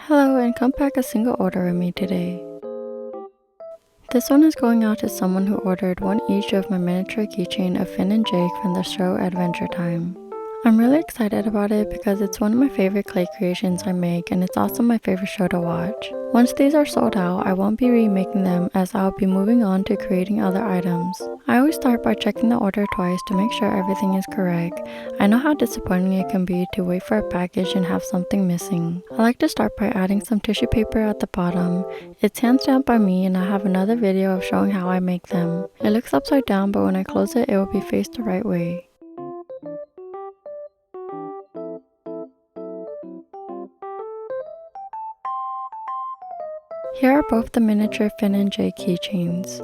Hello, and come pack a single order with me today. This one is going out to someone who ordered one each of my miniature keychain of Finn and Jake from the show Adventure Time. I'm really excited about it because it's one of my favorite clay creations I make, and it's also my favorite show to watch. Once these are sold out, I won't be remaking them as I'll be moving on to creating other items. I always start by checking the order twice to make sure everything is correct. I know how disappointing it can be to wait for a package and have something missing. I like to start by adding some tissue paper at the bottom. It's hand stamped by me, and I have another video of showing how I make them. It looks upside down, but when I close it, it will be faced the right way. Here are both the miniature Finn and Jake keychains.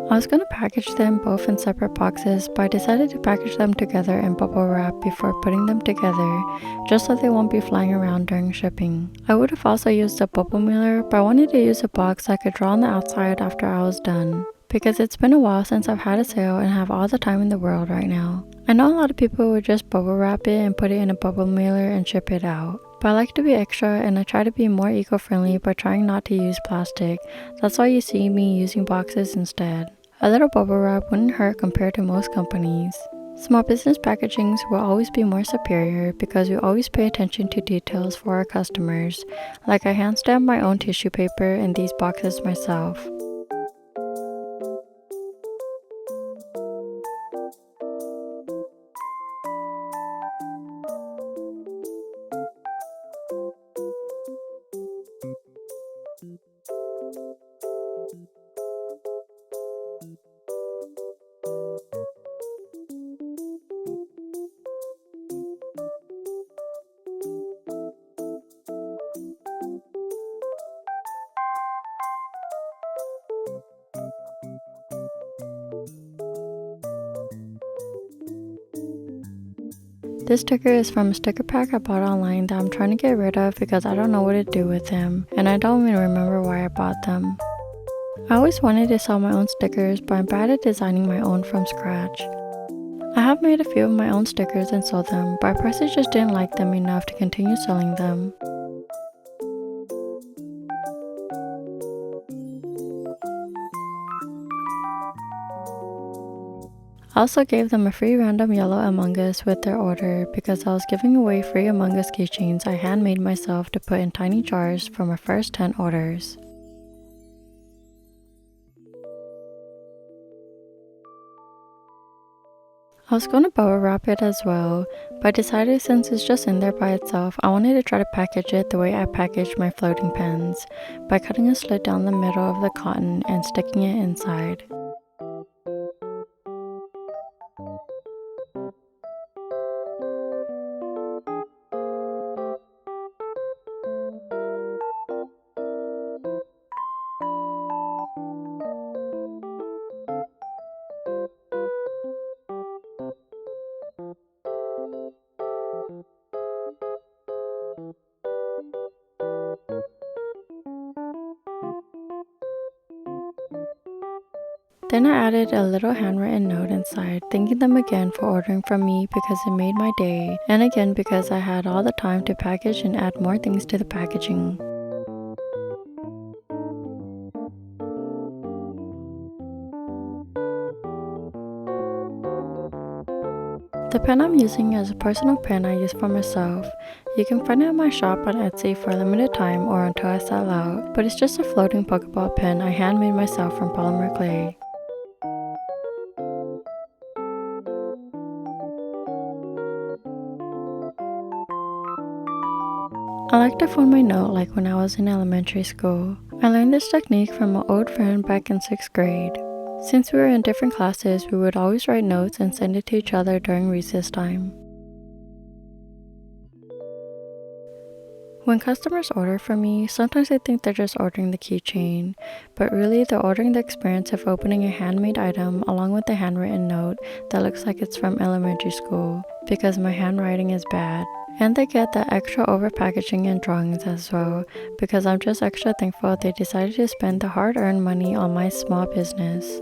I was going to package them both in separate boxes, but I decided to package them together in bubble wrap before putting them together, just so they won't be flying around during shipping. I would have also used a bubble mailer, but I wanted to use a box I could draw on the outside after I was done, because it's been a while since I've had a sale and have all the time in the world right now. I know a lot of people would just bubble wrap it and put it in a bubble mailer and ship it out. But I like to be extra, and I try to be more eco-friendly by trying not to use plastic. That's why you see me using boxes instead. A little bubble wrap wouldn't hurt compared to most companies. Small business packagings will always be more superior because we always pay attention to details for our customers, like I hand stamp my own tissue paper in these boxes myself. This sticker is from a sticker pack I bought online that I'm trying to get rid of because I don't know what to do with them, and I don't even remember why I bought them. I always wanted to sell my own stickers, but I'm bad at designing my own from scratch. I have made a few of my own stickers and sold them, but prices just didn't like them enough to continue selling them. I also gave them a free random yellow Among Us with their order because I was giving away free Among Us keychains I handmade myself to put in tiny jars for my first 10 orders. I was going to bubble wrap it as well, but I decided since it's just in there by itself, I wanted to try to package it the way I packaged my floating pens, by cutting a slit down the middle of the cotton and sticking it inside. Then I added a little handwritten note inside, thanking them again for ordering from me because it made my day, and again because I had all the time to package and add more things to the packaging. The pen I'm using is a personal pen I use for myself. You can find it at my shop on Etsy for a limited time or until I sell out, but it's just a floating Pokeball pen I handmade myself from polymer clay. I like to form my note like when I was in elementary school. I learned this technique from an old friend back in 6th grade. Since we were in different classes, we would always write notes and send it to each other during recess time. When customers order from me, sometimes they think they're just ordering the keychain, but really they're ordering the experience of opening a handmade item along with a handwritten note that looks like it's from elementary school because my handwriting is bad. And they get that extra over packaging and drawings as well because I'm just extra thankful they decided to spend the hard-earned money on my small business.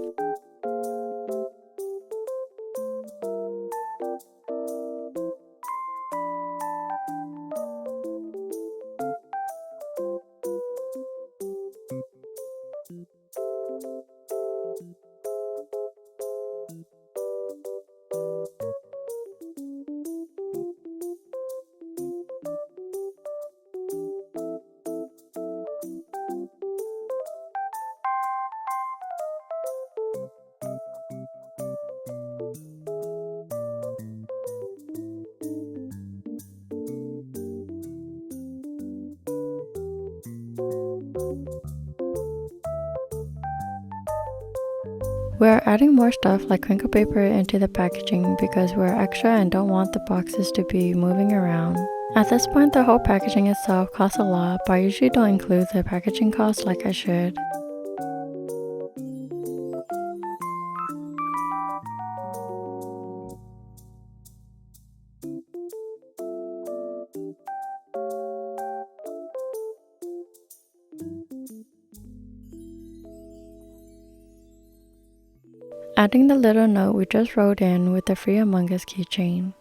We're adding more stuff like crinkle paper into the packaging because we're extra and don't want the boxes to be moving around. At this point, the whole packaging itself costs a lot, but I usually don't include the packaging cost like I should. Adding the little note we just wrote in with the Free Among Us keychain.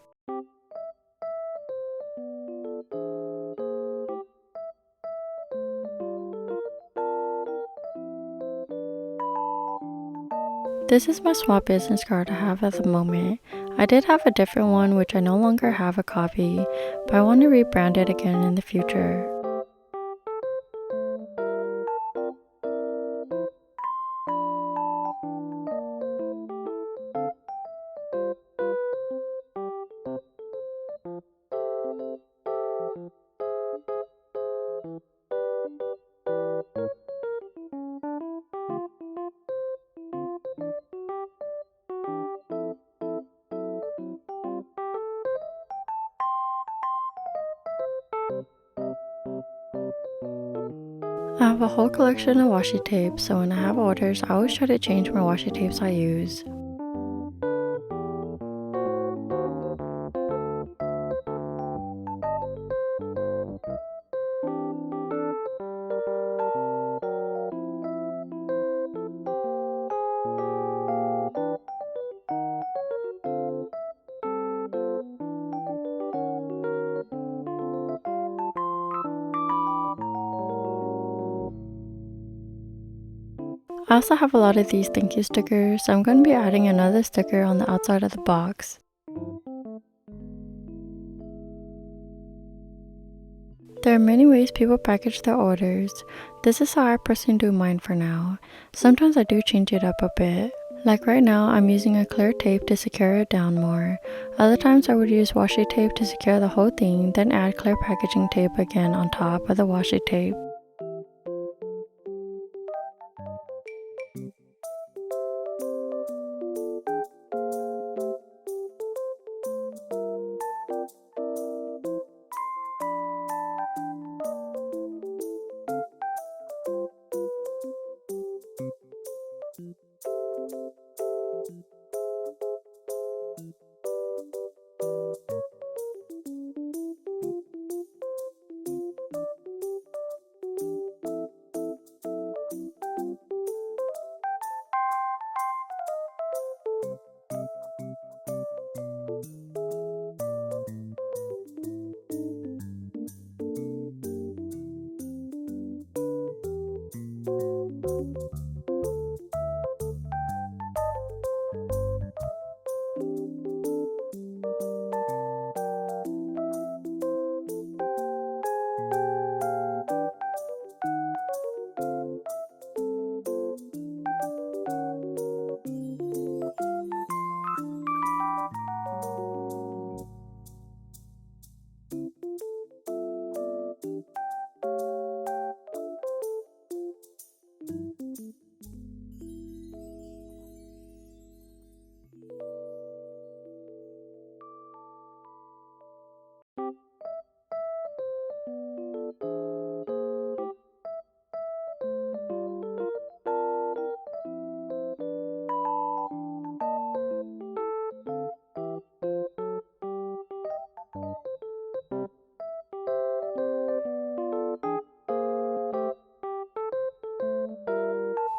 This is my small business card I have at the moment. I did have a different one which I no longer have a copy, but I want to rebrand it again in the future. I have a whole collection of washi tape, so when I have orders, I always try to change my washi tapes I use. I also have a lot of these thank you stickers, so I'm going to be adding another sticker on the outside of the box. There are many ways people package their orders. This is how I personally do mine for now. Sometimes I do change it up a bit. Like right now, I'm using a clear tape to secure it down more. Other times I would use washi tape to secure the whole thing, then add clear packaging tape again on top of the washi tape.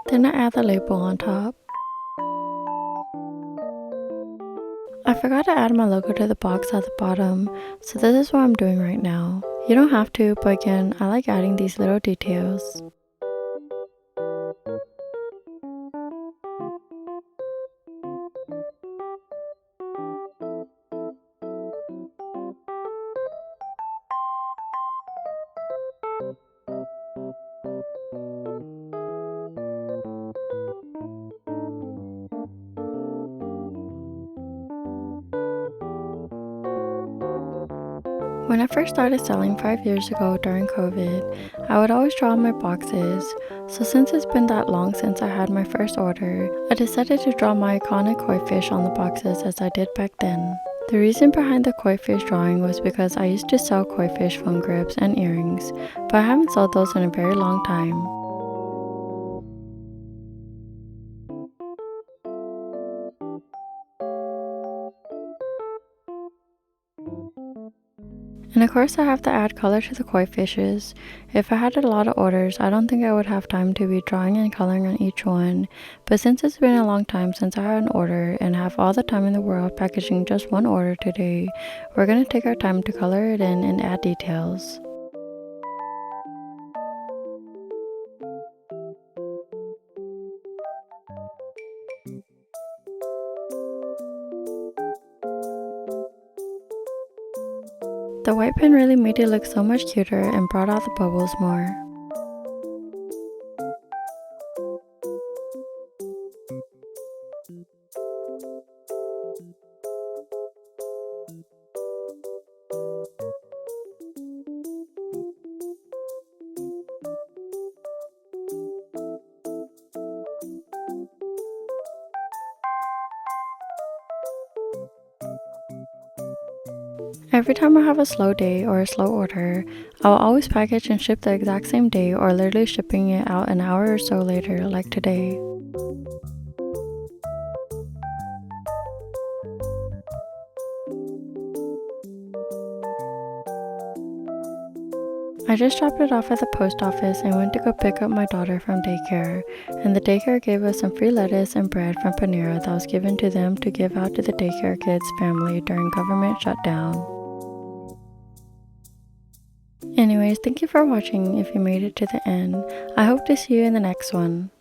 Then I add the label on top. I forgot to add my logo to the box at the bottom, so this is what I'm doing right now. You don't have to, but again, I like adding these little details. When I first started selling 5 years ago during COVID, I would always draw on my boxes, so since it's been that long since I had my first order, I decided to draw my iconic koi fish on the boxes as I did back then. The reason behind the koi fish drawing was because I used to sell koi fish phone grips and earrings, but I haven't sold those in a very long time. And of course I have to add color to the koi fishes. If I had a lot of orders, I don't think I would have time to be drawing and coloring on each one, but since it's been a long time since I had an order and have all the time in the world packaging just one order today, we're gonna take our time to color it in and add details. The white pen really made it look so much cuter and brought out the bubbles more. Every time I have a slow day or a slow order, I'll always package and ship the exact same day or literally shipping it out an hour or so later, like today. I just dropped it off at the post office and went to go pick up my daughter from daycare, and the daycare gave us some free lettuce and bread from Panera that was given to them to give out to the daycare kids' family during government shutdown. Anyways, thank you for watching if you made it to the end. I hope to see you in the next one.